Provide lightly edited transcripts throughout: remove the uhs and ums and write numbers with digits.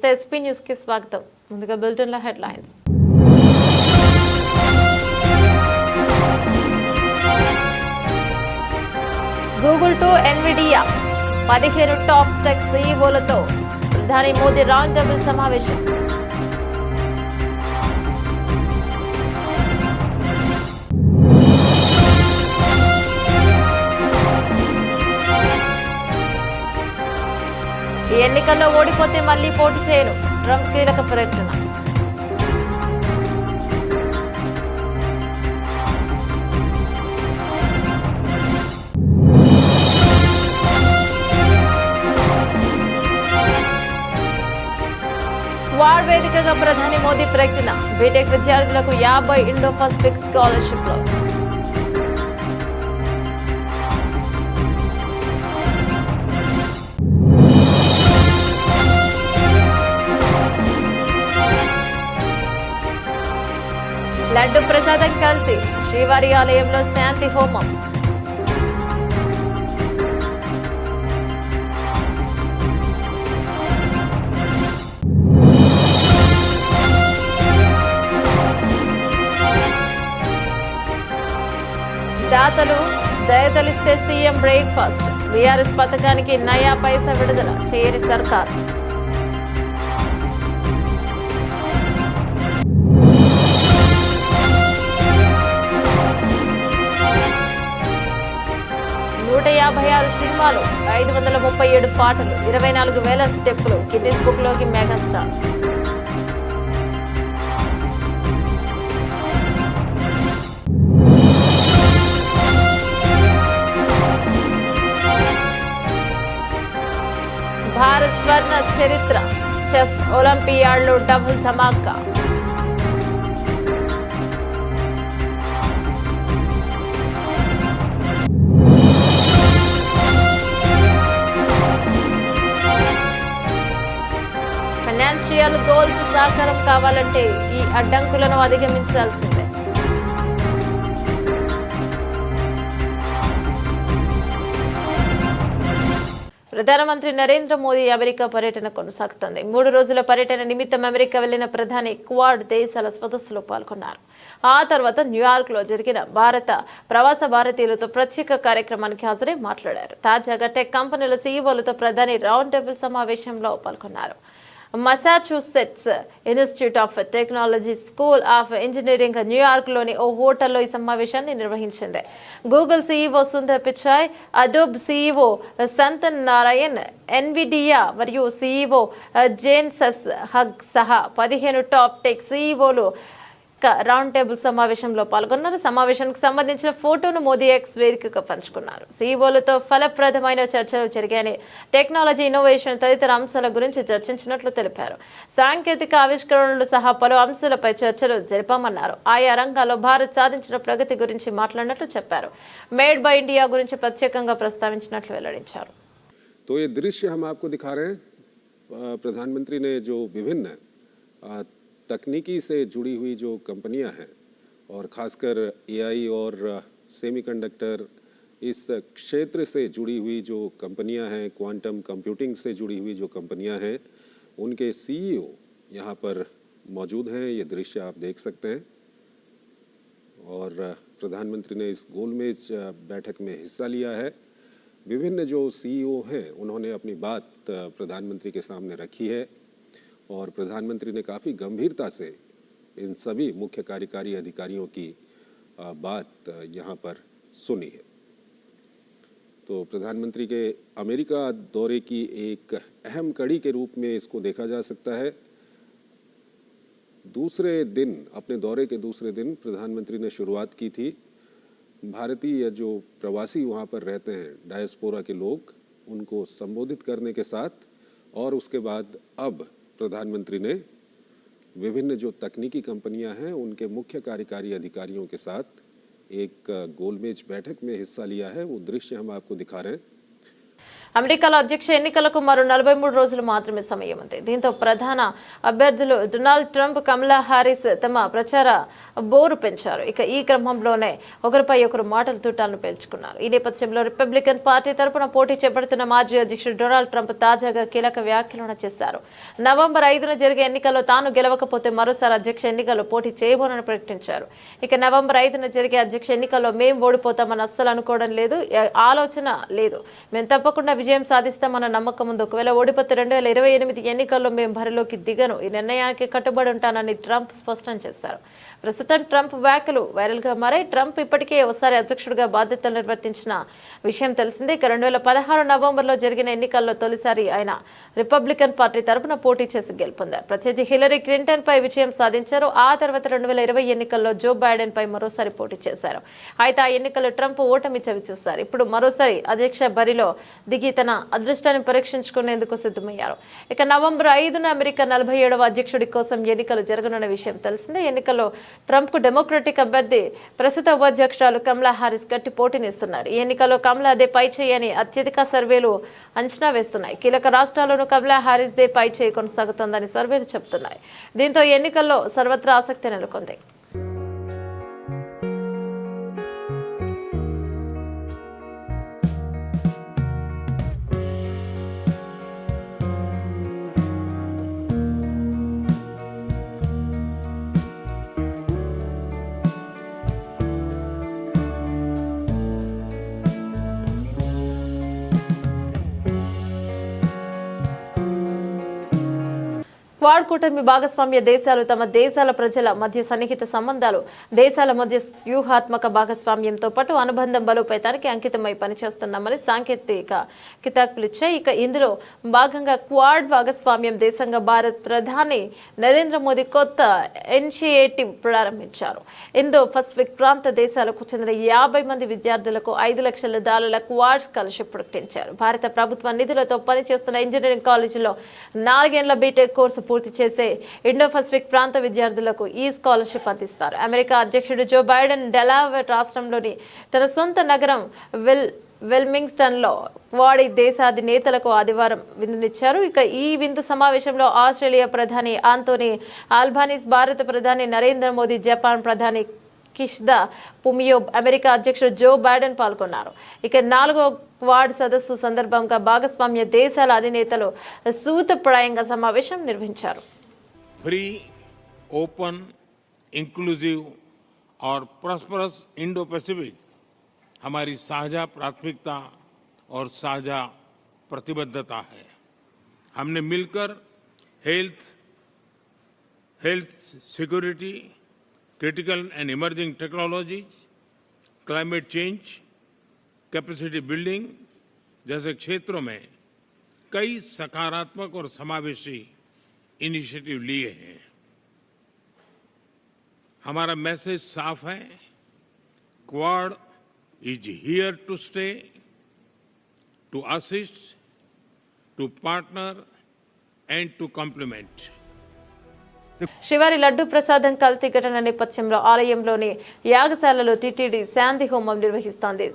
నమస్తే SP news కి స్వాగతం. ముందుగా బులెటిన్ లో headlines. Google to Nvidia 15 top tech సీఈఓలతో ప్రధాని మోదీ రౌండ్ టేబుల్ సమావేశం. ఈ ఎన్నికల్లో ఓడిపోతే మళ్లీ పోటీ చేయను, ట్రంప్ కీలక ప్రకటన. క్వాడ్ వేదికగా ప్రధాని మోదీ ప్రకటన. బీటెక్ విద్యార్థులకు 50 ఇండో పసిఫిక్ స్కాలర్షిప్లు. లడ్డు ప్రసాదం కల్తీ, శ్రీవారి ఆలయంలో శాంతి హోమం. దాతలు దయతలిస్తే సీఎం బ్రేక్ఫాస్ట్. బీఆర్ఎస్ పథకానికి నయా పైసా విడుదల చేయని సర్కార్. నూట 56 సినిమాలు, 537 పాటలు, 24,000 స్టెప్పులు. గిన్నిస్ బుక్ లోకి మెగాస్టార్. భారత్ స్వర్ణ చరిత్ర. చెస్ ఒలింపియాడ్లో డబుల్ ధమాకా. ఫైనాన్షియల్ గోల్స్ సాకారం కావాలంటే ఈ అడ్డంకులను అధిగమించాల్సిందే. ప్రధానమంత్రి నరేంద్ర మోదీ అమెరికా పర్యటన కొనసాగుతోంది. 3 రోజుల పర్యటన నిమిత్తం అమెరికా వెళ్లిన ప్రధాని క్వాడ్ దేశాల సదస్సులో పాల్గొన్నారు. ఆ తర్వాత న్యూయార్క్ లో జరిగిన భారత ప్రవాస భారతీయులతో ప్రత్యేక కార్యక్రమానికి హాజరై మాట్లాడారు. తాజాగా టెక్ కంపెనీల సీఈఓలతో ప్రధాని రౌండ్ టేబుల్ సమావేశంలో పాల్గొన్నారు. Massachusetts institute of technology school of engineering New York లోని ఓ హోటల్లో ఈ సమావేశాన్ని నిర్వహించింది. Google CEO Sundar Pichai, Adobe CEO Santhan Narayan, Nvidia మరియు సీఈఓ జేన్సన్ హగ్ సహా 15 టాప్ టెక్ సీఈఓలు రౌండ్ టేబుల్ సమావేశంలో పాల్గొన్నారు. సమావేశానికి సంబంధించిన ఫోటోను మోదీ ఎక్స్ వేదికగా పంచుకున్నారు. సీఈఓలతో ఫలప్రదమైన చర్చలు జరిగాయని, టెక్నాలజీ, ఇన్నోవేషన్ తదితర అంశాల గురించి చర్చించినట్లు తెలిపారు. సాంకేతిక ఆవిష్కరణలు సహా పలు అంశాలపై చర్చలు జరిపామన్నారు. ఆయా రంగాల్లో భారత్ సాధించిన ప్రగతి గురించి మాట్లాడినట్లు చెప్పారు. మేడ్ బై ఇండియా గురించి ప్రత్యేకంగా ప్రస్తావించినట్లు వెల్లడించారు. तो ये दृश्य हम आपको दिखा रहे हैं. प्रधानमंत्री ने जो विभिन्न तकनीकी से जुड़ी हुई जो कंपनियां हैं और ख़ासकर एआई और सेमीकंडक्टर इस क्षेत्र से जुड़ी हुई जो कंपनियां हैं, क्वांटम कंप्यूटिंग से जुड़ी हुई जो कंपनियां हैं, उनके सीईओ यहाँ पर मौजूद हैं. ये दृश्य आप देख सकते हैं. और प्रधानमंत्री ने इस गोलमेज बैठक में हिस्सा लिया है. विभिन्न जो सीईओ हैं उन्होंने अपनी बात प्रधानमंत्री के सामने रखी है और प्रधानमंत्री ने काफ़ी गंभीरता से इन सभी मुख्य कार्यकारी अधिकारियों की बात यहाँ पर सुनी है. तो प्रधानमंत्री के अमेरिका दौरे की एक अहम कड़ी के रूप में इसको देखा जा सकता है. दूसरे दिन, अपने दौरे के दूसरे दिन प्रधानमंत्री ने शुरुआत की थी. भारतीय जो प्रवासी वहाँ पर रहते हैं, डायस्पोरा के लोग, उनको संबोधित करने के साथ और उसके बाद अब प्रधानमंत्री ने विभिन्न जो तकनीकी कंपनियां हैं उनके मुख्य कार्यकारी अधिकारियों के साथ एक गोलमेज बैठक में हिस्सा लिया है. वो दृश्य हम आपको दिखा रहे हैं. అమెరికాలో అధ్యక్ష ఎన్నికలకు మరో 43 రోజులు మాత్రమే సమయం ఉంది. దీంతో ప్రధాన అభ్యర్థులు డొనాల్డ్ ట్రంప్, కమలా హారిస్ తమ ప్రచార బోరు పెంచారు. ఇక ఈ క్రమంలోనే ఒకరిపై ఒకరు మాటల తూటాలను పేల్చుకున్నారు. ఈ నేపథ్యంలో రిపబ్లికన్ పార్టీ తరపున పోటీ చేపడుతున్న మాజీ అధ్యక్షుడు డొనాల్డ్ ట్రంప్ తాజాగా కీలక వ్యాఖ్యలను చేశారు. నవంబర్ 5న జరిగే ఎన్నికల్లో తాను గెలవకపోతే మరోసారి అధ్యక్ష ఎన్నికల్లో పోటీ చేయబోనని ప్రకటించారు. ఇక నవంబర్ 5న జరిగే అధ్యక్ష ఎన్నికల్లో మేం ఓడిపోతామని అస్సలు అనుకోవడం లేదు, ఆలోచన లేదు. మేము తప్పకుండా విజయం సాధిస్తామన్న నమ్మకం ఉంది. ఒకవేళ ఓడిపోతే 2028 ఎన్నికల్లో మేము బరిలోకి దిగను. ఈ నిర్ణయానికి కట్టుబడి ఉంటానని ట్రంప్ స్పష్టం చేశారు. ప్రస్తుతం ట్రంప్ వ్యాఖ్యలు వైరల్గా మారాయి. ట్రంప్ ఇప్పటికే ఒకసారి అధ్యక్షుడిగా బాధ్యతలు నిర్వర్తించిన విషయం తెలిసిందే. ఇక 2016 నవంబర్లో జరిగిన ఎన్నికల్లో తొలిసారి ఆయన రిపబ్లికన్ పార్టీ తరపున పోటీ చేసి గెలుపొందారు. ప్రత్యర్థి హిలరీ క్లింటన్ పై విజయం సాధించారు. ఆ తర్వాత 2020 ఎన్నికల్లో జో బైడెన్ పై మరోసారి పోటీ చేశారు. అయితే ఆ ఎన్నికల్లో ట్రంప్ ఓటమి చవిచూశారు. ఇప్పుడు మరోసారి అధ్యక్ష బరిలో దిగి తన అదృష్టాన్ని పరీక్షించుకునేందుకు సిద్ధమయ్యారు. ఇక నవంబర్ 5న అమెరికా 47వ అధ్యక్షుడి కోసం ఎన్నికలు జరగనున్న విషయం తెలిసిందే. ఎన్నికల్లో ట్రంప్ కు డెమోక్రటిక్ అభ్యర్థి ప్రస్తుత ఉపాధ్యక్షురాలు కమలా హారిస్ గట్టి పోటీనిస్తున్నారు. ఈ ఎన్నికల్లో కమలా అదే పై చేయని అత్యధిక సర్వేలు అంచనా వేస్తున్నాయి. కీలక రాష్ట్రాల్లోనూ కమలా హారిస్ దే పై చేయి కొనసాగుతోందని సర్వేలు చెబుతున్నాయి. దీంతో ఎన్నికల్లో సర్వత్రా ఆసక్తి నెలకొంది. క్వాడ్ కూటమి భాగస్వామ్య దేశాలు తమ దేశాల ప్రజల మధ్య సన్నిహిత సంబంధాలు, దేశాల మధ్య వ్యూహాత్మక భాగస్వామ్యంతో పాటు అనుబంధం బలోపేతానికి అంకితమై పనిచేస్తున్నామని సాంకేతిక కితాబులిచ్చాయి. ఇక ఇందులో భాగంగా క్వాడ్ భాగస్వామ్యం దేశంగా భారత్ ప్రధాని నరేంద్ర మోదీ కొత్త ఇనిషియేటివ్ ప్రారంభించారు. ఇందో పసిఫిక్ ప్రాంత దేశాలకు చెందిన 50 మంది విద్యార్థులకు $5 లక్షల క్వాడ్ స్కాలర్షిప్ ప్రకటించారు. భారత ప్రభుత్వ నిధులతో పనిచేస్తున్న ఇంజనీరింగ్ కాలేజీలో 4 ఏళ్ల బీటెక్ కోర్సు పూర్తి చేసే ఇండో పసిఫిక్ ప్రాంత విద్యార్థులకు ఈ స్కాలర్షిప్ అందిస్తారు. అమెరికా అధ్యక్షుడు జో బైడెన్ డెలావేర్ రాష్ట్రంలోని తన సొంత నగరం వెల్మింగ్స్టన్లో క్వాడ్ దేశాధినేతలకు ఆదివారం విందునిచ్చారు. ఇక ఈ విందు సమావేశంలో ఆస్ట్రేలియా ప్రధాని ఆంటోనీ ఆల్బనీస్, భారత ప్రధాని నరేంద్ర మోదీ, జపాన్ ప్రధాని కిషిదా ఫుమియో, అమెరికా అధ్యక్షుడు జో బైడెన్ పాల్గొన్నారు. ఇక 4వ క్వాడ్ సదస్సు సందర్భంగా భాగస్వామ్య దేశాల అధినేతలు సూత్రప్రాయంగా సమావేశం నిర్వహించారు. फ्री, ओपन, इंक्लूसिव और प्रॉस्परस इंडो पैसिफिक हमारी साझा प्राथमिकता और साझा प्रतिबद्धता है. हमने मिलकर health security, critical and emerging technologies, climate change, capacity building जैसे क्षेत्रों में कई सकारात्मक और समावेशी इनिशिएटिव लिए हैं. हमारा मैसेज साफ है, Quad is here to stay, to assist, to partner and to complement. శ్రీవారి లడ్డు ప్రసాదం కల్తీ ఘటన నేపథ్యంలో ఆలయంలోని యాగశాలలో టీటీడీ శాంతి హోమం నిర్వహిస్తోంది.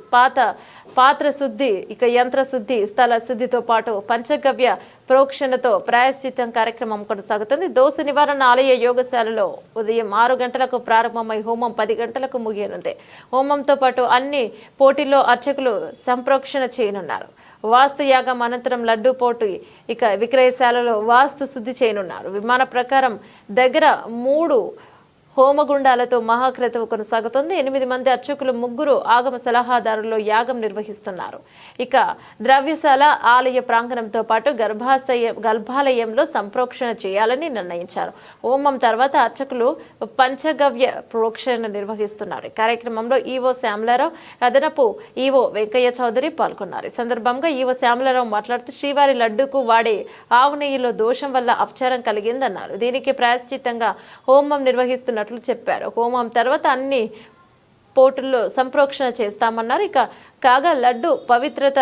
పాత్ర శుద్ధి, ఇక యంత్ర శుద్ధి, స్థల శుద్ధితో పాటు పంచగవ్య ప్రోక్షణతో ప్రాయశ్చిత్తం కార్యక్రమం కొనసాగుతుంది. దోష నివారణ ఆలయ యోగశాలలో ఉదయం 6 గంటలకు ప్రారంభమై హోమం 10 గంటలకు ముగియనుంది. హోమంతో పాటు అన్ని పోటీల్లో అర్చకులు సంప్రోక్షణ చేయనున్నారు. వాస్తు యాగం అనంతరం లడ్డూ పోటీ ఇక విక్రయశాలలో వాస్తు శుద్ధి చేయనున్నారు. విమాన ప్రకారం దగ్గర 3 హోమగుండాలతో మహాక్రతువు కొనసాగుతుంది. 8 మంది అర్చకులు, 3 ఆగమ సలహాదారులు యాగం నిర్వహిస్తున్నారు. ఇక ద్రవ్యశాల ఆలయ ప్రాంగణంతో పాటు గర్భాలయంలో సంప్రోక్షణ చేయాలని నిర్ణయించారు. హోమం తర్వాత అర్చకులు పంచగవ్య ప్రోక్షణ నిర్వహిస్తున్నారు. కార్యక్రమంలో ఈవో శ్యామలారావు, అదనపు ఈవో వెంకయ్య చౌదరి పాల్గొన్నారు. ఈ సందర్భంగా ఈవో శ్యామలారావు మాట్లాడుతూ శ్రీవారి లడ్డూకు వాడే ఆవు నెయ్యిలో దోషం వల్ల అపచారం కలిగిందన్నారు. దీనికి ప్రాయశ్చిత్తంగా హోమం నిర్వహిస్తున్నట్లు చెప్పారు. హోమం తర్వాత అన్ని పోటుల్లో సంప్రోక్షణ చేస్తామన్నారు. ఇక కాగా లడ్డు పవిత్రత,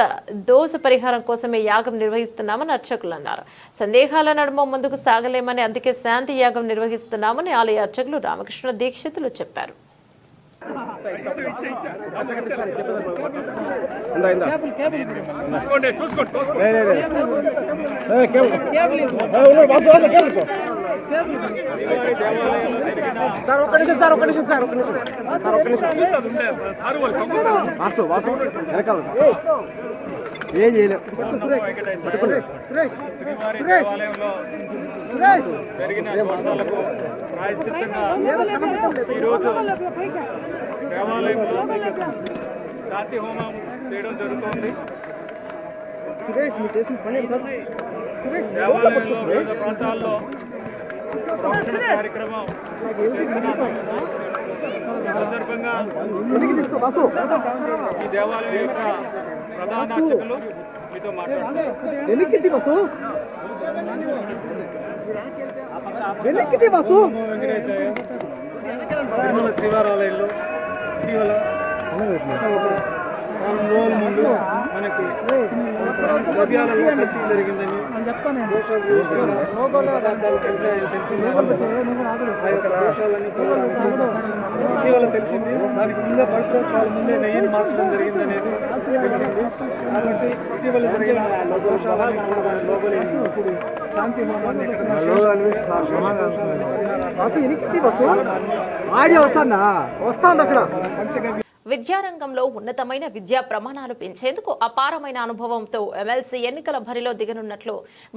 దోష పరిహారం కోసమే యాగం నిర్వహిస్తున్నామని అర్చకులు అన్నారు. సందేహాల నడుమ ముందుకు సాగలేమని, అందుకే శాంతి యాగం నిర్వహిస్తున్నామని ఆలయ అర్చకులు రామకృష్ణ దీక్షితులు చెప్పారు. ఏం చేయలేవు జరిగిన దోషాలకు ప్రాయశ్చిత్తంగా ఈరోజు దేవాలయంలో శాంతి హోమం చేయడం జరుగుతోంది. దేవాలయంలో వివిధ ప్రాంతాల్లో ప్రోక్షణ కార్యక్రమం చేస్తున్నాము. ఈ సందర్భంగా ఈ దేవాలయం యొక్క ప్రధాన అర్చకులు మీతో మాట్లాడుతున్నారు. వెంకటేశయ్య తిరుమల శ్రీవారాలయంలో ఇటీవల ఒక వారం రోజుల ముందు మనకి ద్రవ్యాలలో కల్తీ జరిగిందని దోషాలు పదార్థాలు తెలిసాయని తెలిసింది. ఆ యొక్క దోషాలన్నీ ఇటీవల తెలిసింది. దానికి ముందే పవిత్రోత్సవాల ముందే నెయ్యిని మార్చడం జరిగిందనేది తెలిసింది. కాబట్టి ఇటీవల జరిగిన దోషాలన్నీ కూడా దాని లోపలి ఇప్పుడు శాంతి హోమాన్ని విద్యారంగంలో ఉన్నతమైన విద్యా ప్రమాణాలు పెంచేందుకు అపారమైన అనుభవంతో ఎమ్మెల్సీ ఎన్నికల బరిలో దిగనున్నట్లు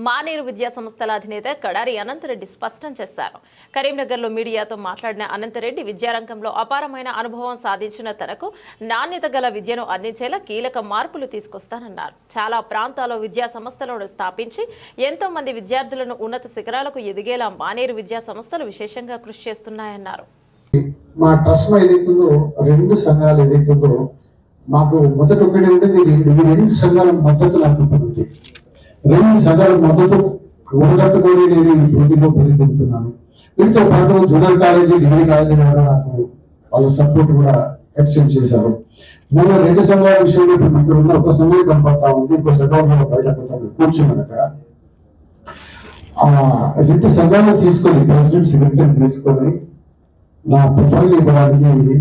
మానేరు విద్యా సంస్థల అధినేత కడారి అనంతరెడ్డి స్పష్టం చేశారు. కరీంనగర్లో మీడియాతో మాట్లాడిన అనంతరెడ్డి విద్యారంగంలో అపారమైన అనుభవం సాధించిన తనకు నాణ్యత గల విద్యను అందించేలా కీలక మార్పులు తీసుకొస్తానన్నారు. చాలా ప్రాంతాల్లో విద్యా సంస్థలను స్థాపించి ఎంతో మంది విద్యార్థులను ఉన్నత శిఖరాలకు ఎదిగేలా మానేరు విద్యా సంస్థలు విశేషంగా కృషి చేస్తున్నాయన్నారు. మా ట్రస్ట్ ఏదైతుందో 2 సంఘాలు ఏదైతుందో మాకు మొదట ఒకటి ఉండేది. ఈ 2 సంఘాల మద్దతు నాకు ఉంది. 2 సంఘాల మద్దతు కూడగట్టుకొని నేను ఈ పోటీలో పొందుతున్నాను. వీటితో పాటు జూనియర్ కాలేజీ, డిగ్రీ కాలేజీ కూడా నాకు వాళ్ళ సపోర్ట్ కూడా ఎక్స్టెండ్ చేశారు. 2 సంఘాల విషయంలో ఇక్కడ ఉన్న ఒక సమయం కనపడతా ఉంది. ఇంకో సంఘంలో బయట కూర్చున్నాను అక్కడ. 2 సంఘాలు తీసుకొని ప్రెసిడెంట్ సెక్రటరీ తీసుకొని నా ప్రొఫైల్ ఇవ్వడానికి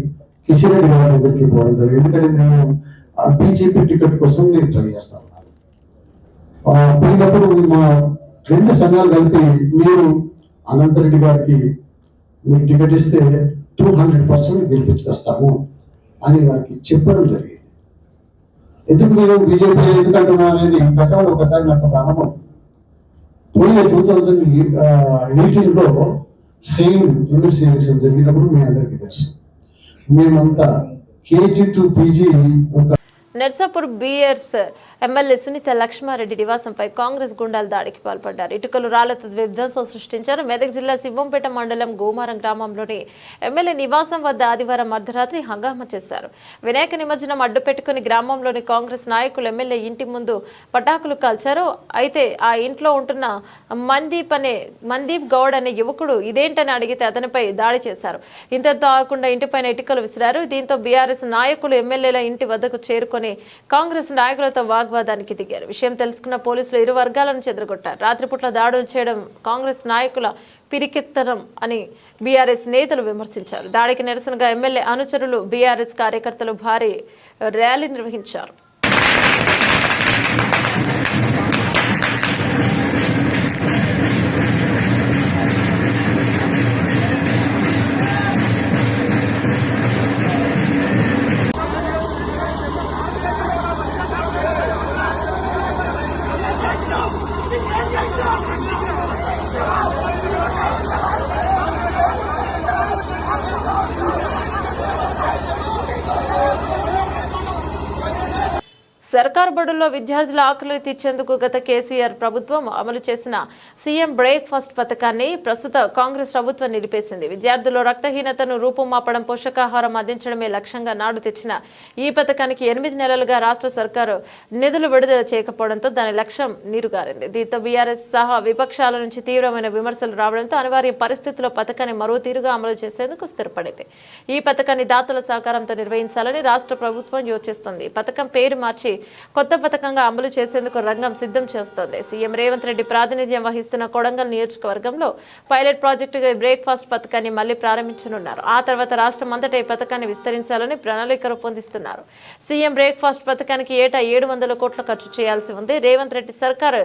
కిషన్ రెడ్డి గారి దగ్గరికి పోవడం జరిగింది. ఎందుకంటే నేను బీజేపీ టికెట్ కోసం నేను ట్రై చేస్తాను. పోయినప్పుడు మా 2 సంఘాలు కలిపి మీరు అనంతరెడ్డి గారికి మీరు టికెట్ ఇస్తే 200% గెలిపించేస్తాము అని వారికి చెప్పడం జరిగింది. ఎందుకు నేను బీజేపీ ఎందుకంటున్నా అనేది గతంలో ఒకసారి నాకు ఒక అనుభవం. పోయిన 2018లో సేమ్ ఎమ్మెల్సీ ఎలక్షన్ జరిగినప్పుడు మీ అందరికీ తెలుసు. మేమంతా KG to PG Narsapur BRS MLA Sunitha Laxma Reddy నివాసంపై కాంగ్రెస్ గుండాలు దాడికి పాల్పడ్డారు. ఇటుకలు రాళ్లతో విధ్వంసం సృష్టించారు. మెదక్ జిల్లా శివంపేట మండలం గోమారం గ్రామంలోని ఎమ్మెల్యే నివాసం వద్ద ఆదివారం అర్ధరాత్రి హంగామా చేశారు. వినాయక నిమజ్జనం అడ్డు పెట్టుకుని గ్రామంలోని కాంగ్రెస్ నాయకులు ఎమ్మెల్యే ఇంటి ముందు పటాకులు కాల్చారు. అయితే ఆ ఇంట్లో ఉంటున్న మందీప్ గౌడ్ అనే యువకుడు ఇదేంటని అడిగితే అతనిపై దాడి చేశారు. ఇంతతో ఆగకుండా ఇంటిపైన ఇటుకలు విసిరారు. దీంతో బీఆర్ఎస్ నాయకులు ఎమ్మెల్యేల ఇంటి వద్దకు చేరుకొని కాంగ్రెస్ నాయకులతో వాగ్వాదానికి దిగారు. విషయం తెలుసుకున్న పోలీసులు ఇరు వర్గాలను చెదరగొట్టారు. రాత్రిపూట్ల దాడులు చేయడం కాంగ్రెస్ నాయకుల పిరికిత్తనం అని బీఆర్ఎస్ నేతలు విమర్శించారు. దాడికి నిరసనగా ఎమ్మెల్యే అనుచరులు, బీఆర్ఎస్ కార్యకర్తలు భారీ ర్యాలీ నిర్వహించారు. సర్కారు బడుల్లో విద్యార్థుల ఆకలి తీర్చేందుకు గత కేసీఆర్ ప్రభుత్వం అమలు చేసిన సీఎం బ్రేక్ఫాస్ట్ పథకాన్ని ప్రస్తుత కాంగ్రెస్ ప్రభుత్వం నిలిపేసింది. విద్యార్థుల్లో రక్తహీనతను రూపుమాపడం, పోషకాహారం అందించడమే లక్ష్యంగా నాడు తెచ్చిన ఈ పథకానికి 8 నెలలుగా రాష్ట్ర సర్కారు నిధులు విడుదల చేయకపోవడంతో దాని లక్ష్యం నీరుగారింది. దీంతో బీఆర్ఎస్ సహా విపక్షాల నుంచి తీవ్రమైన విమర్శలు రావడంతో అనివార్య పరిస్థితుల్లో పథకాన్ని మరో తీరుగా అమలు చేసేందుకు స్థిరపడింది. ఈ పథకాన్ని దాతల సహకారంతో నిర్వహించాలని రాష్ట్ర ప్రభుత్వం యోచిస్తోంది. పథకం పేరు మార్చి కొత్త పథకంగా అమలు చేసేందుకు రంగం సిద్ధం చేస్తోంది. సీఎం రేవంత్ రెడ్డి ప్రాతినిధ్యం వహిస్తున్న కొడంగల్ నియోజకవర్గంలో పైలట్ ప్రాజెక్టుగా బ్రేక్ఫాస్ట్ పథకాన్ని మళ్లీ ప్రారంభించనున్నారు. ఆ తర్వాత రాష్ట్రం అంతటా ఈ పథకాన్ని విస్తరించాలని ప్రణాళిక రూపొందిస్తున్నారు. సీఎం బ్రేక్ఫాస్ట్ పథకానికి ఏటా 700 కోట్లు ఖర్చు చేయాల్సి ఉంది. రేవంత్ రెడ్డి సర్కారు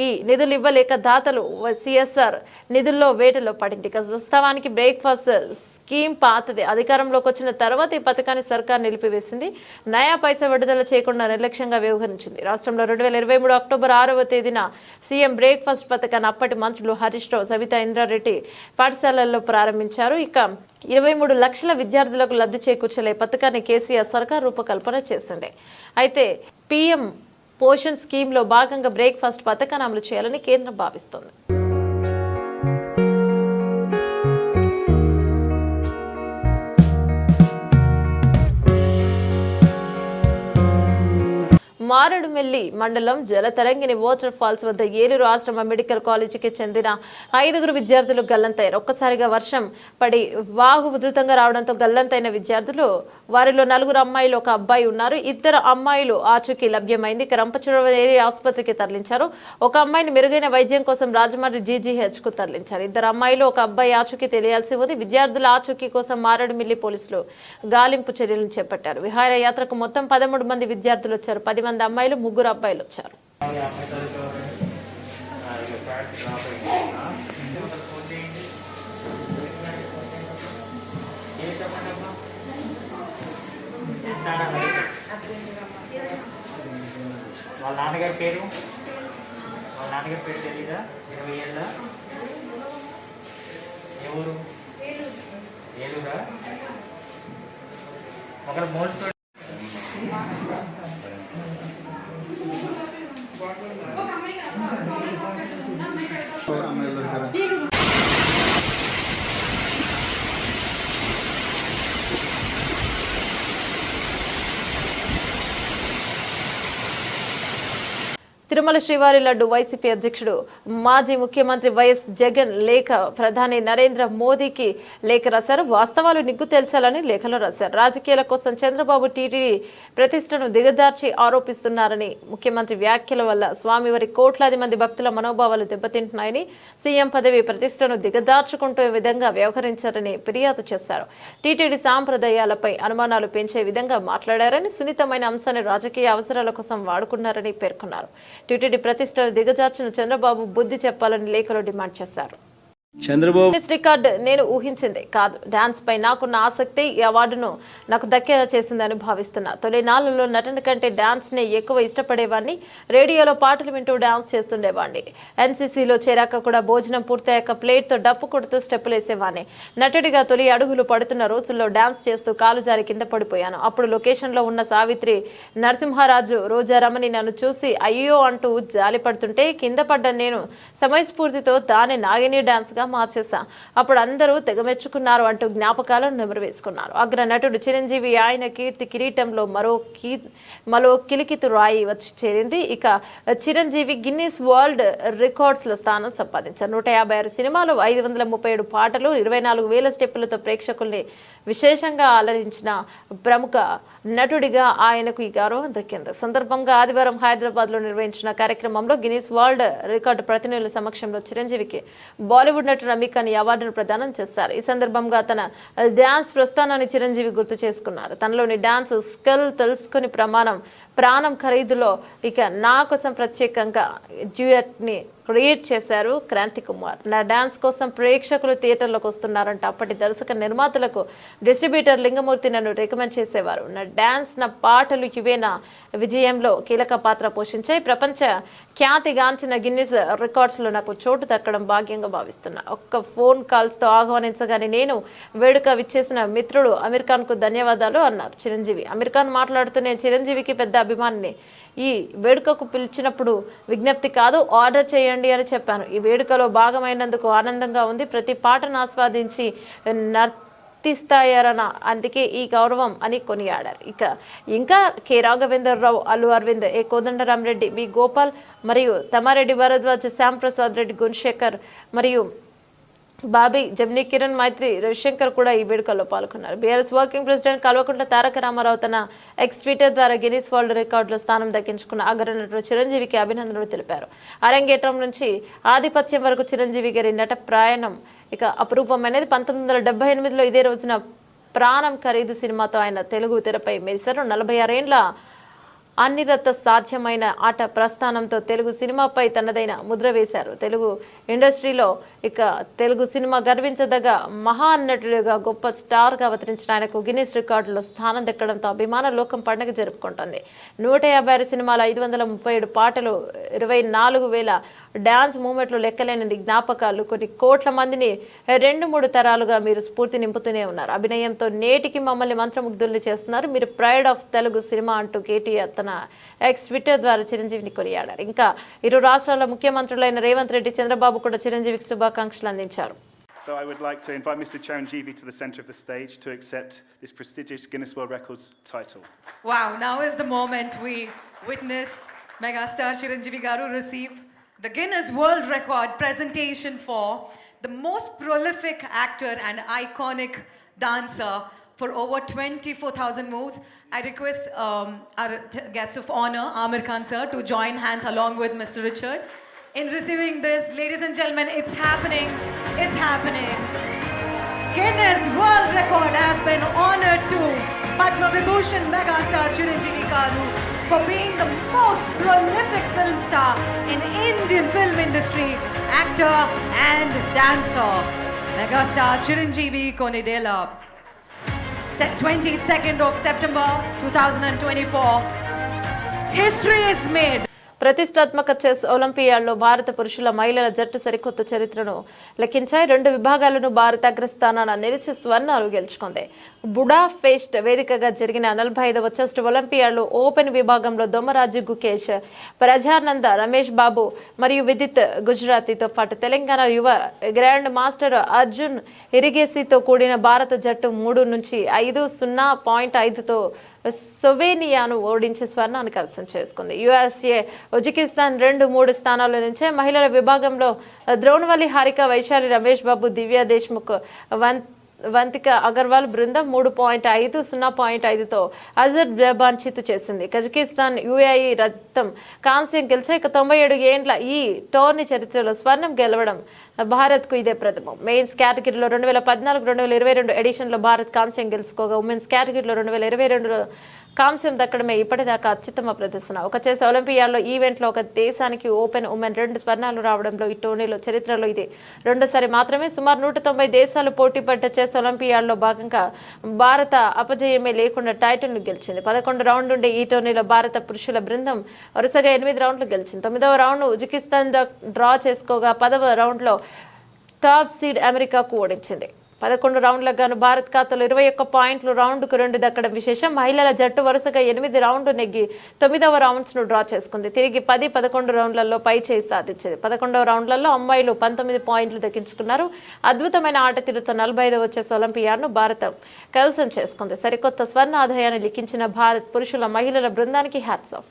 ఈ నిధులు ఇవ్వలేక దాతలు సిఎస్ఆర్ నిధుల్లో వేటలో పడింది. వాస్తవానికి బ్రేక్ఫాస్ట్ స్కీమ్ పాతది. అధికారంలోకి వచ్చిన తర్వాత ఈ పథకాన్ని సర్కార్ నిలిపివేసింది. నయా పైసా విడుదల చేయకుండా నిర్లక్ష్యంగా వ్యవహరించింది. రాష్ట్రంలో 2023 అక్టోబర్ 6వ తేదీన సీఎం బ్రేక్ఫాస్ట్ పథకాన్ని అప్పటి మంత్రులు హరీష్ రావు, సవితా ఇంద్రారెడ్డి పాఠశాలల్లో ప్రారంభించారు. ఇక 23 లక్షల విద్యార్థులకు లబ్ధి చేకూర్చలే పథకాన్ని కేసీఆర్ సర్కార్ రూపకల్పన చేసింది. అయితే పీఎం పోషణ్ స్కీమ్లో భాగంగా బ్రేక్ఫాస్ట్ పథకాన్ని అమలు చేయాలని కేంద్రం భావిస్తోంది. మారేడుమిల్లి మండలం జలతరంగిణి వాటర్ ఫాల్స్ వద్ద ఏలూరు ఆశ్రమ మెడికల్ కాలేజీకి చెందిన 5 విద్యార్థులు గల్లంతయ్యారు. ఒక్కసారిగా వర్షం పడి వాగు ఉధృతంగా రావడంతో గల్లంతైన విద్యార్థులు వారిలో 4 అమ్మాయిలు, 1 అబ్బాయి ఉన్నారు. 2 అమ్మాయిలు ఆచూకీ లభ్యమైంది. రంపచోడవరం ఏరియా ఆసుపత్రికి తరలించారు. 1 అమ్మాయిని మెరుగైన వైద్యం కోసం రాజమండ్రి GGH కు తరలించారు. 2 అమ్మాయిలు, 1 అబ్బాయి ఆచూకీ తెలియాల్సి ఉంది. విద్యార్థుల ఆచూకీ కోసం మారేడుమిల్లి పోలీసులు గాలింపు చర్యలను చేపట్టారు. విహారయాత్రకు మొత్తం 13 మంది విద్యార్థులు వచ్చారు. 10 మంది అమ్మాయిలు, 3 అబ్బాయిలు వచ్చారు. వాళ్ళ నాన్నగారి పేరు తెలీదా? 20 ఏళ్ళ ఎవరు? ఏలూరా? ఒకరు మోల్స్ తిరుమల శ్రీవారి లడ్డు వైసీపీ అధ్యక్షుడు మాజీ ముఖ్యమంత్రి వైఎస్ జగన్ లేఖ ప్రధాని నరేంద్ర మోదీకి లేఖ రాశారు. వాస్తవాలు నిగ్గు తేల్చాలని లేఖలో రాశారు. రాజకీయాల కోసం చంద్రబాబు టీటీడీ ప్రతిష్టను దిగజార్చి ఆరోపిస్తున్నారని, ముఖ్యమంత్రి వ్యాఖ్యల వల్ల స్వామివారి కోట్లాది మంది భక్తుల మనోభావాలు దెబ్బతింటున్నాయని, సీఎం పదవి ప్రతిష్టను దిగజార్చుకుంటూ విధంగా వ్యవహరించారని ఫిర్యాదు చేశారు. టీటీడీ సాంప్రదాయాలపై అనుమానాలు పెంచే విధంగా మాట్లాడారని, సున్నితమైన అంశాన్ని రాజకీయ అవసరాల కోసం వాడుకున్నారని పేర్కొన్నారు. టీటీడీ ప్రతిష్టను దిగజార్చిన చంద్రబాబు బుద్ధి చెప్పాలని లేఖలో డిమాండ్ చేశారు. చంద్రబాబు రికార్డ్ నేను ఊహించింది కాదు. డాన్స్ పై నాకున్న ఆసక్తి ఈ అవార్డును నాకు దక్కేలా చేసిందని భావిస్తున్నా. తొలి నాళ్ళలో నటన కంటే డాన్స్ నే ఎక్కువ ఇష్టపడేవాడిని. రేడియోలో పాటలు వింటూ డాన్స్ చేస్తుండేవాడిని. ఎన్సీసీలో చేరాక కూడా భోజనం పూర్తయ్యాక ప్లేట్ తో డప్పు కొడుతూ స్టెప్పులు వేసేవాడిని. నటుడిగా తొలి అడుగులు పడుతున్న రోజుల్లో డాన్స్ చేస్తూ కాలు జారి కింద పడిపోయాను. అప్పుడు లొకేషన్ లో ఉన్న సావిత్రి, నరసింహారాజు, రోజారమణి నన్ను చూసి అయ్యో అంటూ జాలి పడుతుంటే కింద పడ్డ నేను సమయస్ఫూర్తితో దాని నాగిని డాన్స్ గా మార్చేశా. అప్పుడు అందరూ తెగమెచ్చుకున్నారు అంటూ జ్ఞాపకాలను నెమరువేసుకున్నారు. అగ్ర నటుడు చిరంజీవి ఆయన కీర్తి కిరీటంలో మరో కిలికితు రాయి వచ్చి చేరింది. ఇక చిరంజీవి గిన్నీస్ వరల్డ్ రికార్డ్స్ లో స్థానం సంపాదించారు. 156 సినిమాలు, 537 పాటలు, 24,000 స్టెప్పులతో ప్రేక్షకుల్ని విశేషంగా అలరించిన ప్రముఖ నటుడిగా ఆయనకు ఈ గౌరవం దక్కింది. సందర్భంగా ఆదివారం హైదరాబాద్ లో నిర్వహించిన కార్యక్రమంలో గిన్నీస్ వరల్డ్ రికార్డు ప్రతినిధుల సమక్షంలో చిరంజీవికి బాలీవుడ్ నటుడు అమీర్ ఖాన్ అవార్డును ప్రదానం చేశారు. ఈ సందర్భంగా తన డాన్స్ ప్రస్థానాన్ని చిరంజీవి గుర్తు చేసుకున్నారు. తనలోని డాన్స్ స్కిల్ తెలుసుకుని ప్రాణం ఖరీదులో ఇక నా కోసం ప్రత్యేకంగా డ్యూయట్ ని క్రియేట్ చేశారు క్రాంతి కుమార్. నా డాన్స్ కోసం ప్రేక్షకులు థియేటర్లోకి వస్తున్నారంట. అప్పటి దర్శక నిర్మాతలకు డిస్ట్రిబ్యూటర్ లింగమూర్తి నన్ను రికమెండ్ చేసేవారు. నా డాన్స్, నా పాటలు ఇవే నా విజయంలో కీలక పాత్ర పోషించాయి. ప్రపంచ ఖ్యాతిగాంచిన గిన్నిస్ రికార్డ్స్ లో నాకు చోటు దక్కడం భాగ్యంగా భావిస్తున్నా. ఒక్క ఫోన్ కాల్స్ తో ఆహ్వానించగానే నేను వేడుక విచ్చేసిన మిత్రుడు అమీర్ ఖాన్ కు ధన్యవాదాలు అన్నారు చిరంజీవి. అమీర్ ఖాన్ మాట్లాడుతూ నేను చిరంజీవికి పెద్ద అభిమానిని. ఈ వేడుకకు పిలిచినప్పుడు విజ్ఞప్తి కాదు, ఆర్డర్ చేయండి అని చెప్పాను. ఈ వేడుకలో భాగమైనందుకు ఆనందంగా ఉంది. ప్రతి పాటను ఆస్వాదించి నర్తిస్తాయారన్న అందుకే ఈ గౌరవం అని కొనియాడారు. ఇంకా కె రాఘవేంద్రరావు, అల్లు అరవింద్, ఏ కోదండరామరెడ్డి, బి గోపాల్ మరియు తమారెడ్డి భరద్వాజ్, శ్యాంప్రసాద్ రెడ్డి, గుణశేఖర్ మరియు బాబీ, జమినీ కిరణ్, మైత్రి, రవిశంకర్ కూడా ఈ వేడుకల్లో పాల్గొన్నారు. BRS working president Kalvakuntla Taraka Ramarao తన ఎక్స్ ట్విట్టర్ ద్వారా గిన్నిస్ వరల్డ్ రికార్డులో స్థానం దక్కించుకున్న అగ్రనటుడు చిరంజీవికి అభినందనలు తెలిపారు. అరంగేట్రం నుంచి ఆధిపత్యం వరకు చిరంజీవి గారి నట ప్రయాణం ఇక అపురూపమైనది. 1978లో ఇదే రోజున ప్రాణం ఖరీదు సినిమాతో ఆయన తెలుగు తెరపై మెరిశారు. 46 ఏండ్ల అన్నిరత సాధ్యమైన ఆట ప్రస్థానంతో తెలుగు సినిమాపై తనదైన ముద్ర వేశారు. తెలుగు ఇండస్ట్రీలో ఇక తెలుగు సినిమా గర్వించదగ్గ మహానటుడిగా గొప్ప స్టార్గా అవతరించిన ఆయనకు గిన్నిస్ రికార్డులో స్థానం దక్కడంతో అభిమాన లోకం పండుగ జరుపుకుంటోంది. 156 సినిమాలు, 537 పాటలు, 24,000 డాన్స్ మూమెంట్లు, లెక్కలేని జ్ఞాపకాలు, కొన్ని కోట్ల మందిని 2-3 తరాలుగా మీరు స్ఫూర్తి నింపుతూనే ఉన్నారు. అభినయంతో నేటికి మమ్మల్ని మంత్రముగ్ధుల్ని చేస్తున్నారు. మీరు ప్రైడ్ ఆఫ్ తెలుగు సినిమా అంటూ కేటీఆర్ తన ఎక్స్ ట్విట్టర్ ద్వారా చిరంజీవిని కొనియాడారు. ఇంకా ఇరు రాష్ట్రాల ముఖ్యమంత్రులైన రేవంత్ రెడ్డి, చంద్రబాబు కూడా చిరంజీవికి శుభాకాంక్షలు అందించారు. So I would like to invite Mr. Chiranjeevi to the centre of the stage to accept this prestigious Guinness World Records title. Wow, now is the moment we witness megastar Chiranjeevi Garu receive the Guinness World Record presentation for the most prolific actor and iconic dancer for over 24,000 moves. I request our guest of honor, Amir Khan sir, to join hands along with Mr. Richard in receiving this. Ladies and gentlemen, it's happening. It's happening. Guinness World Record has been honored to Padma Vibhushan megastar Chiranjeevi Garu for being the most prolific film star in Indian film industry, actor and dancer. Megastar Chiranjeevi Konidela. 22nd of September 2024. History is made. ప్రతిష్టాత్మక chess ఒలింపియాడ్లో భారత పురుషుల మహిళల జట్టు సరికొత్త చరిత్రను లెక్కించాయి. 2 విభాగాలను భారత అగ్రస్థానాన నిలిచి స్వర్ణాలు గెలుచుకుంది. బుడాపెస్ట్ వేదికగా జరిగిన 45వ చెస్ ఒలింపియాడ్లో ఓపెన్ విభాగంలో దొమ్మరాజు గుకేష్, ప్రజానంద, రమేష్ బాబు మరియు విదిత్ గుజరాతీతో పాటు తెలంగాణ యువ గ్రాండ్ మాస్టర్ అర్జున్ ఇరిగేసితో కూడిన భారత జట్టు 3-5-0.5తో స్లోవేనియాను ఓడించి స్వర్ణాన్ని కైవసం చేసుకుంది. యుఎస్ఏ, ఉజ్బెకిస్తాన్ 2-3 స్థానాల నుంచే మహిళల విభాగంలో ద్రోణవల్లి, హారిక, వైశాలి, రమేష్ బాబు, దివ్యా దేశ్ముఖ్, వంతిక అగర్వాల్ బృందం 3.5-0.5తో అజర్బైజాన్ చిత్తు చేసింది. కజకిస్తాన్, యుఏఈ రక్తం కాంస్యం గెలిచాయి. 97 ఏండ్ల ఈ టోర్నీ చరిత్రలో స్వర్ణం గెలవడం భారత్కు ఇదే ప్రథమం. మెయిన్స్ కేటగిరీలో 2014-2022 ఎడిషన్లో భారత్ కాంస్యం గెలుచుకోగా ఉమెన్స్ కేటగిరీలో 2022లో కాంస్యం దక్కడమే ఇప్పటిదాకా అత్యుత్తమ ప్రదర్శన. ఒక చెస్ ఒలింపియాడ్లో ఈవెంట్లో ఒక దేశానికి ఓపెన్ ఉమెన్ 2 స్వర్ణాలు రావడంలో ఈ టోర్నీలో చరిత్రలో ఇది రెండోసారి మాత్రమే. సుమారు 190 దేశాలు పోటీపడ్డ చెస్ ఒలింపియాడ్లో భాగంగా భారత అపజయమే లేకుండా టైటిల్ను గెలిచింది. 11 రౌండ్ ఉండే ఈ టోర్నీలో భారత పురుషుల బృందం వరుసగా 8 రౌండ్లు గెలిచింది. 9వ రౌండ్ ఉజ్బెకిస్తాన్ డ్రా చేసుకోగా 10వ రౌండ్లో టాప్ సీడ్ అమెరికాకు ఓడించింది. 11 రౌండ్లకు గాను భారత్ ఖాతాలో 21 పాయింట్లు, రౌండ్కు 2 దక్కడం విశేషం. మహిళల జట్టు వరుసగా 8 రౌండ్లు నెగ్గి 9వ రౌండ్స్ను డ్రా చేసుకుంది. తిరిగి 10-11 రౌండ్లలో పై చేయి సాధించింది. 11వ రౌండ్లలో అమ్మాయిలు 19 పాయింట్లు దక్కించుకున్నారు. అద్భుతమైన ఆట తీరుతో 45వ చెస్ ఒలింపియాడ్ను భారత్ కైవసం చేసుకుంది. సరికొత్త స్వర్ణ ఆదాయాన్ని లిఖించిన భారత్ పురుషుల మహిళల బృందానికి హ్యాట్స్ ఆఫ్.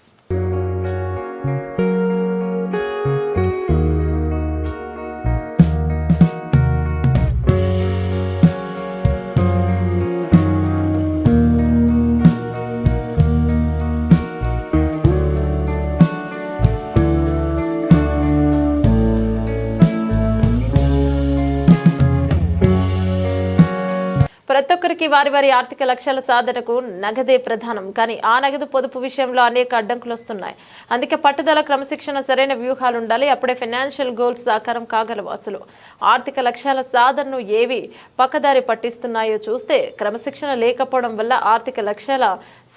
ప్రతి ఒక్కరికి వారి వారి ఆర్థిక లక్ష్యాల సాధనకు నగదే ప్రధానం. కానీ ఆ నగదు పొదుపు విషయంలో అనేక అడ్డంకులు వస్తున్నాయి. అందుకే పట్టుదల, క్రమశిక్షణ, సరైన వ్యూహాలు ఉండాలి. అప్పుడే ఫైనాన్షియల్ గోల్స్ సాకారం కాగలవు. అసలు ఆర్థిక లక్ష్యాల సాధనను ఏవి పక్కదారి పట్టిస్తున్నాయో చూస్తే క్రమశిక్షణ లేకపోవడం వల్ల ఆర్థిక లక్ష్యాల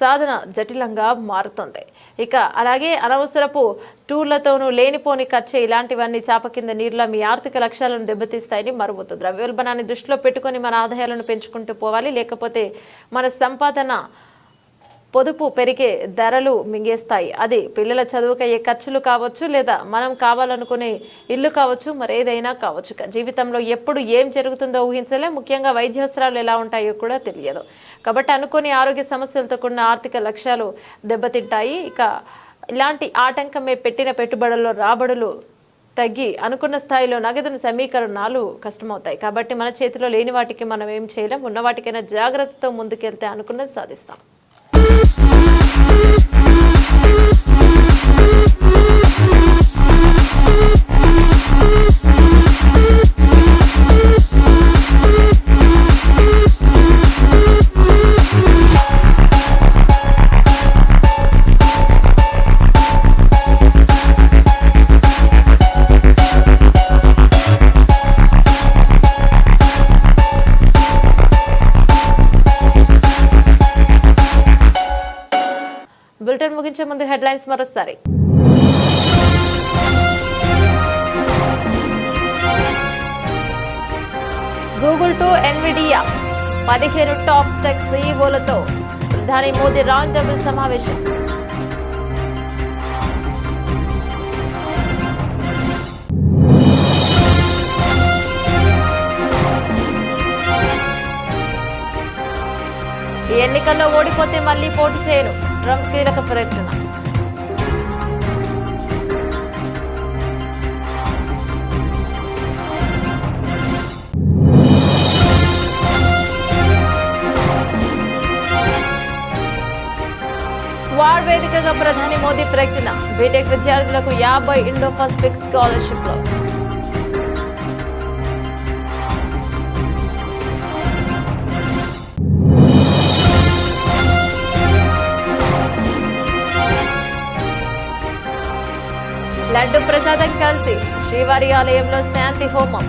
సాధన జటిలంగా మారుతుంది. ఇక అలాగే అనవసరపు టూర్లతోనూ లేనిపోని ఖర్చు ఇలాంటివన్నీ చాప కింద నీరులా మీ ఆర్థిక లక్ష్యాలను దెబ్బతీస్తాయని మరువద్దు. ద్రవ్యోల్బణాన్ని దృష్టిలో పెట్టుకుని మన ఆదాయాలను పెంచుకుంటూ పోవాలి. లేకపోతే మన సంపాదన పొదుపు పెరిగే ధరలు మింగేస్తాయి. అది పిల్లల చదువుకయ్యే ఖర్చులు కావచ్చు, లేదా మనం కావాలనుకునే ఇల్లు కావచ్చు, మరేదైనా కావచ్చు. జీవితంలో ఎప్పుడు ఏం జరుగుతుందో ఊహించలే. ముఖ్యంగా వైద్యావసరాలు ఎలా ఉంటాయో కూడా తెలియదు. కాబట్టి అనుకోని ఆరోగ్య సమస్యలతో కూడిన ఆర్థిక లక్ష్యాలు దెబ్బతింటాయి. ఇక ఇలాంటి ఆటంకమే పెట్టిన పెట్టుబడుల్లో రాబడులు తగ్గి అనుకున్న స్థాయిలో నగదును సమీకరణాలు కష్టమవుతాయి. కాబట్టి మన చేతిలో లేని వాటికి మనం ఏం చేయలేం. ఉన్న వాటికైనా జాగ్రత్తతో ముందుకెళ్తే అనుకున్నది సాధిస్తాం. బులెటిన్ ముగించే ముందు హెడ్లైన్స్ మరోసారి. Google to Nvidia 15 top tech సీఈఓలతో ప్రధాని మోదీ రౌండ్ టేబుల్ సమావేశం. ఈ ఎన్నికల్లో ఓడిపోతే మళ్లీ పోటీ చేయను, ట్రంప్ కీలక ప్రకటన. క్వాడ్ వేదికగా ప్రధాని మోదీ ప్రకటన. బీటెక్ విద్యార్థులకు 50 ఇండో పసిఫిక్ స్కాలర్షిప్లు. లడ్డు ప్రసాదం కల్తీ, శ్రీవారి ఆలయంలో శాంతి హోమం.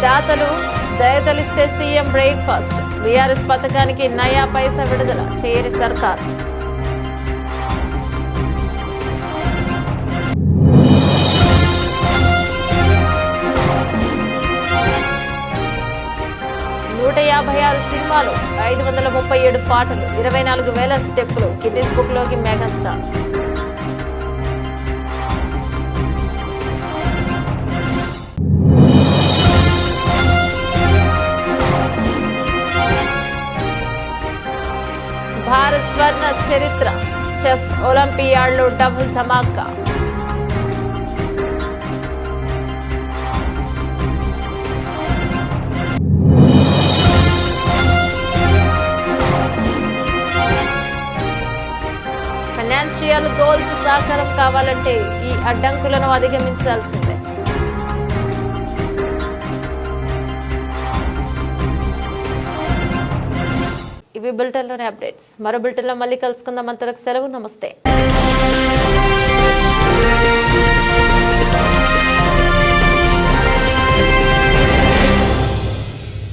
దాతలు దయతలిస్తే సీఎం బ్రేక్ఫాస్ట్. బీఆర్ఎస్ పథకానికి నయా పైసా విడుదల చేయని సర్కార్. నూట 56 సినిమాలు, 537 పాటలు, 24,000 స్టెప్పులు. గిన్నిస్ బుక్ లోకి మెగాస్టార్. భారత్ స్వర్ణ చరిత్ర. చెస్ ఒలింపియాడ్లో డబుల్ ధమాకా. ఫైనాన్షియల్ గోల్స్ సాకారం కావాలంటే ఈ అడ్డంకులను అధిగమించాల్సిందే. ఇవి బులెటిన్లోని అప్డేట్స్. మరో బులెటిన్లో మళ్ళీ కలుసుకుందాం. అంతవరకు సెలవు. నమస్తే.